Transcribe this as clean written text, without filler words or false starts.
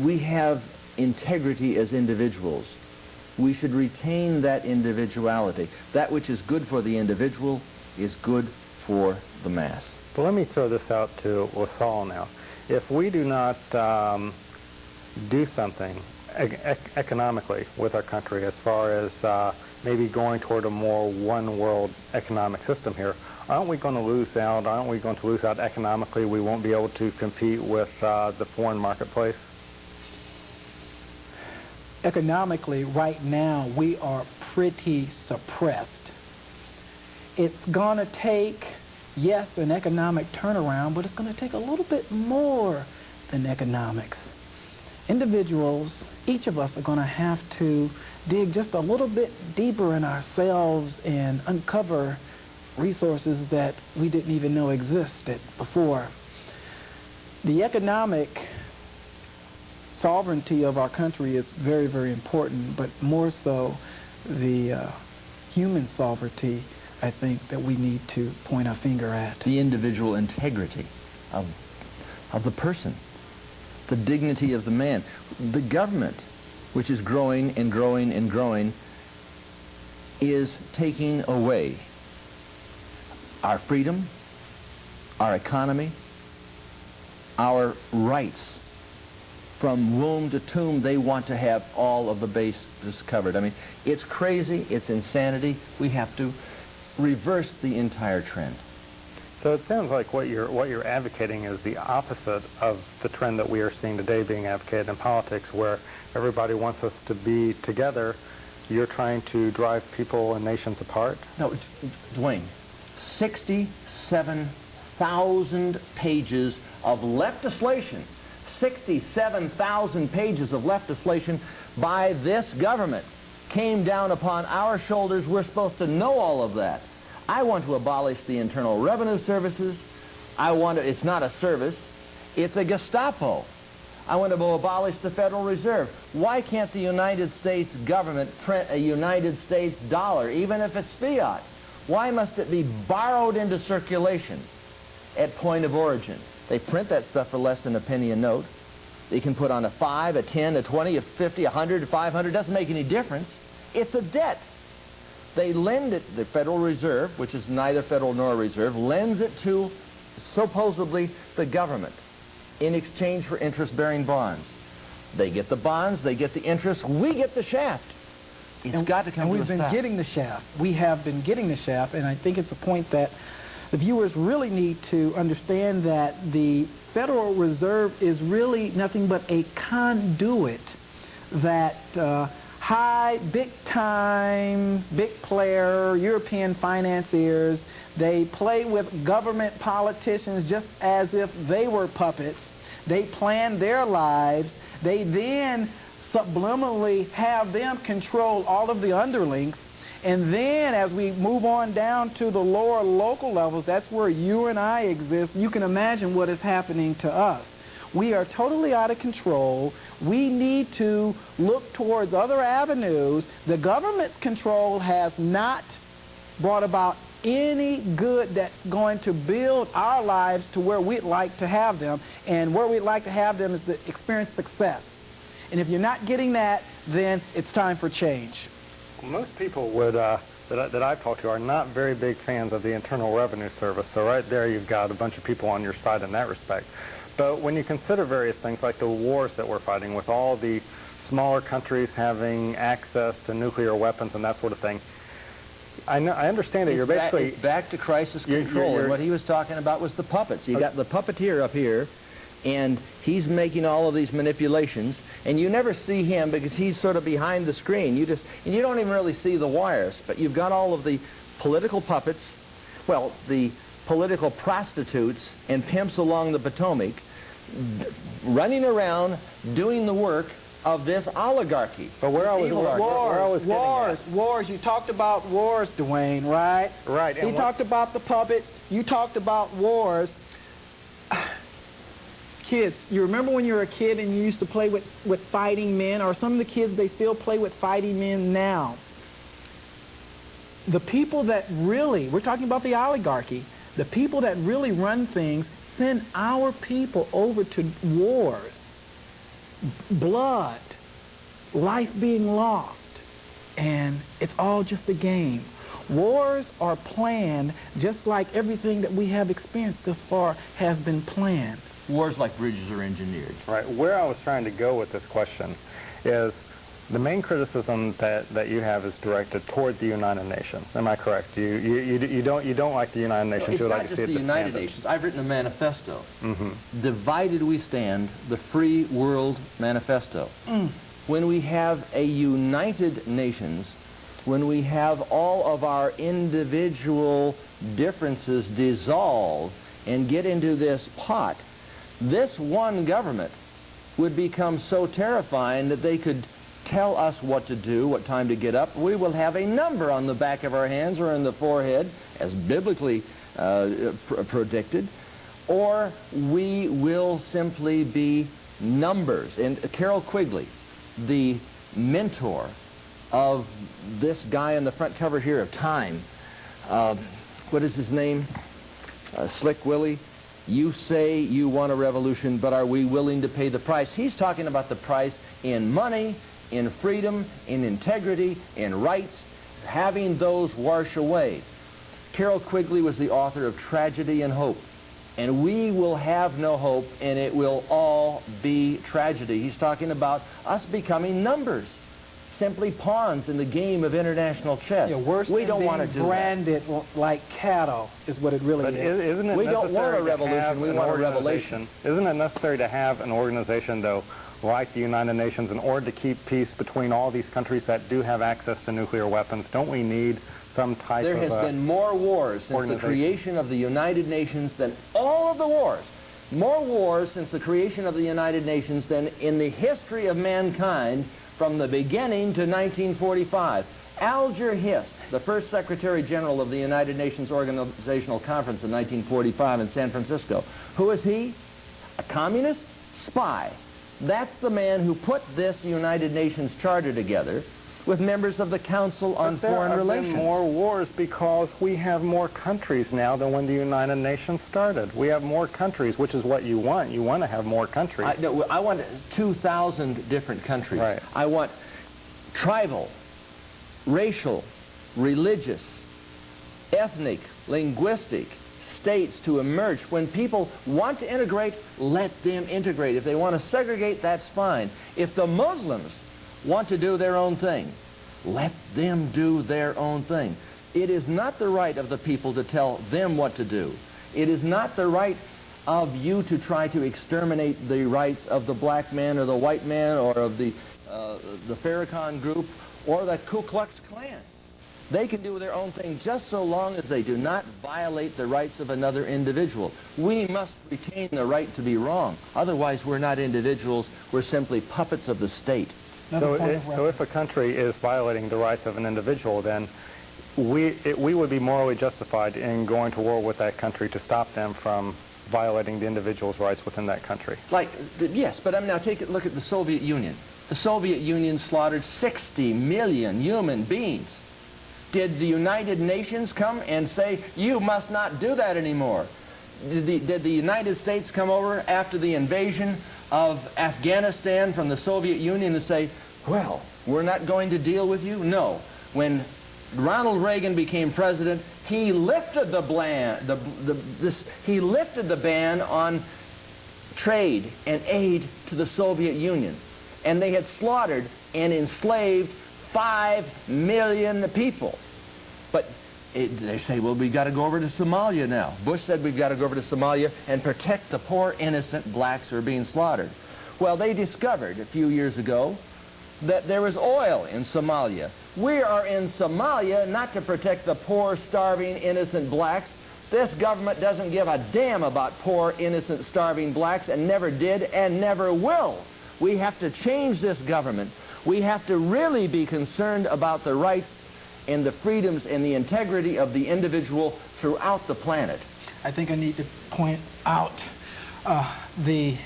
We have integrity as individuals. We should retain that individuality. That which is good for the individual is good for the mass. But let me throw this out to LaSalle now. If we do not do something economically with our country as far as maybe going toward a more one-world economic system here, aren't we going to lose out? Aren't we going to lose out economically? We won't be able to compete with the foreign marketplace? Economically, right now, we are pretty suppressed. It's going to take, yes, an economic turnaround, but it's going to take a little bit more than economics. Individuals, each of us, are going to have to dig just a little bit deeper in ourselves and uncover resources that we didn't even know existed before. The economic sovereignty of our country is very, very important, but more so the human sovereignty, I think, that we need to point our finger at. The individual integrity of the person, the dignity of the man. The government, which is growing and growing and growing, is taking away our freedom, our economy, our rights. From womb to tomb, they want to have all of the bases covered. I mean, it's crazy, it's insanity. We have to reverse the entire trend. So it sounds like what you're advocating is the opposite of the trend that we are seeing today being advocated in politics, where everybody wants us to be together. You're trying to drive people and nations apart? No, Dwayne, 67,000 pages of legislation. 67,000 pages of legislation by this government came down upon our shoulders. We're supposed to know all of that. I want to abolish the Internal Revenue Services. It's not a service, it's a Gestapo. I want to abolish the Federal Reserve. Why can't the United States government print a United States dollar, even if it's fiat? Why must it be borrowed into circulation at point of origin? They print that stuff for less than a penny a note. They can put on a 5, a 10, a 20, a 50, a 100, a 500. Doesn't make any difference. It's a debt. They lend it, the Federal Reserve, which is neither federal nor a reserve, lends it to supposedly the government in exchange for interest-bearing bonds. They get the bonds, they get the interest, we get the shaft. It's got to come to a stop. And we've been getting the shaft. We have been getting the shaft, and I think it's a point that the viewers really need to understand, that the Federal Reserve is really nothing but a conduit that high, big-time, big player, European financiers, they play with government politicians just as if they were puppets. They plan their lives. They then subliminally have them control all of the underlings. And then as we move on down to the lower local levels, that's where you and I exist. You can imagine what is happening to us. We are totally out of control. We need to look towards other avenues. The government's control has not brought about any good that's going to build our lives to where we'd like to have them. And where we'd like to have them is to experience success. And if you're not getting that, then it's time for change. Most people that I've talked to are not very big fans of the Internal Revenue Service, so right there you've got a bunch of people on your side in that respect. But when you consider various things like the wars that we're fighting, with all the smaller countries having access to nuclear weapons and that sort of thing, I understand that you're basically... It's back to crisis control, and what he was talking about was the puppets. You got the puppeteer up here, and he's making all of these manipulations, and you never see him because he's sort of behind the screen. And you don't even really see the wires, but you've got all of the political puppets, well, the political prostitutes and pimps along the Potomac running around doing the work of this oligarchy. But where I was wars. You talked about wars, Dwayne, right? Right. He talked about the puppets. You talked about wars. Kids, you remember when you were a kid and you used to play with fighting men, or some of the kids, they still play with fighting men now. The people that really, we're talking about the oligarchy, the people that really run things send our people over to wars. blood, life being lost, and it's all just a game. Wars are planned just like everything that we have experienced thus far has been planned. Wars like bridges are engineered. Right. Where I was trying to go with this question is the main criticism that you have is directed toward the United Nations. Am I correct? You don't like the United Nations. It's you would not like to just see the it United disbanded. Nations. I've written a manifesto. Mm-hmm. Divided we stand, the Free World Manifesto. When we have a United Nations, when we have all of our individual differences dissolve and get into this pot, this one government would become so terrifying that they could tell us what to do, what time to get up. We will have a number on the back of our hands or in the forehead, as biblically predicted, or we will simply be numbers. And Carol Quigley, the mentor of this guy on the front cover here of Time, what is his name? Slick Willie. You say you want a revolution, but are we willing to pay the price? He's talking about the price in money, in freedom, in integrity, in rights, having those wash away. Carol Quigley was the author of Tragedy and Hope. And we will have no hope, and it will all be tragedy. He's talking about us becoming numbers, simply pawns in the game of international chess. Yeah, worse we than don't being want to do branded like cattle is what it really But is. isn't it We don't want a necessary to revolution, have we an want a organization? revelation. Isn't it necessary to have an organization, though, like the United Nations, in order to keep peace between all these countries that do have access to nuclear weapons? Don't we need some type There of has been more wars since the organization. creation of the United Nations than all of the wars. More wars since the creation of the United Nations than in the history of mankind from the beginning to 1945. Alger Hiss, the first Secretary General of the United Nations Organizational Conference in 1945 in San Francisco. Who is he? A communist spy. That's the man who put this United Nations Charter together with members of the Council on Foreign Relations. There have been more wars because we have more countries now than when the United Nations started. We have more countries, which is what you want. You want to have more countries. I want 2,000 different countries. Right. I want tribal, racial, religious, ethnic, linguistic states to emerge. When people want to integrate, let them integrate. If they want to segregate, that's fine. If the Muslims want to do their own thing, let them do their own thing. It is not the right of the people to tell them what to do. It is not the right of you to try to exterminate the rights of the black man or the white man or of the Farrakhan group or the Ku Klux Klan. They can do their own thing just so long as they do not violate the rights of another individual. We must retain the right to be wrong. Otherwise, we're not individuals. We're simply puppets of the state. So if a country is violating the rights of an individual, then we would be morally justified in going to war with that country to stop them from violating the individual's rights within that country. Yes, but now take a look at the Soviet Union. The Soviet Union slaughtered 60 million human beings. Did the United Nations come and say, you must not do that anymore? Did the United States come over after the invasion of Afghanistan from the Soviet Union and say, well, we're not going to deal with you? No. When Ronald Reagan became president, he lifted the ban on trade and aid to the Soviet Union. And they had slaughtered and enslaved 5 million people. But they say, well, we've got to go over to Somalia now. Bush said we've got to go over to Somalia and protect the poor, innocent blacks who are being slaughtered. Well, they discovered a few years ago that there was oil in Somalia. We are in Somalia not to protect the poor, starving, innocent blacks. This government doesn't give a damn about poor, innocent, starving blacks and never did and never will. We have to change this government. We have to really be concerned about the rights and the freedoms and the integrity of the individual throughout the planet. I think I need to point out the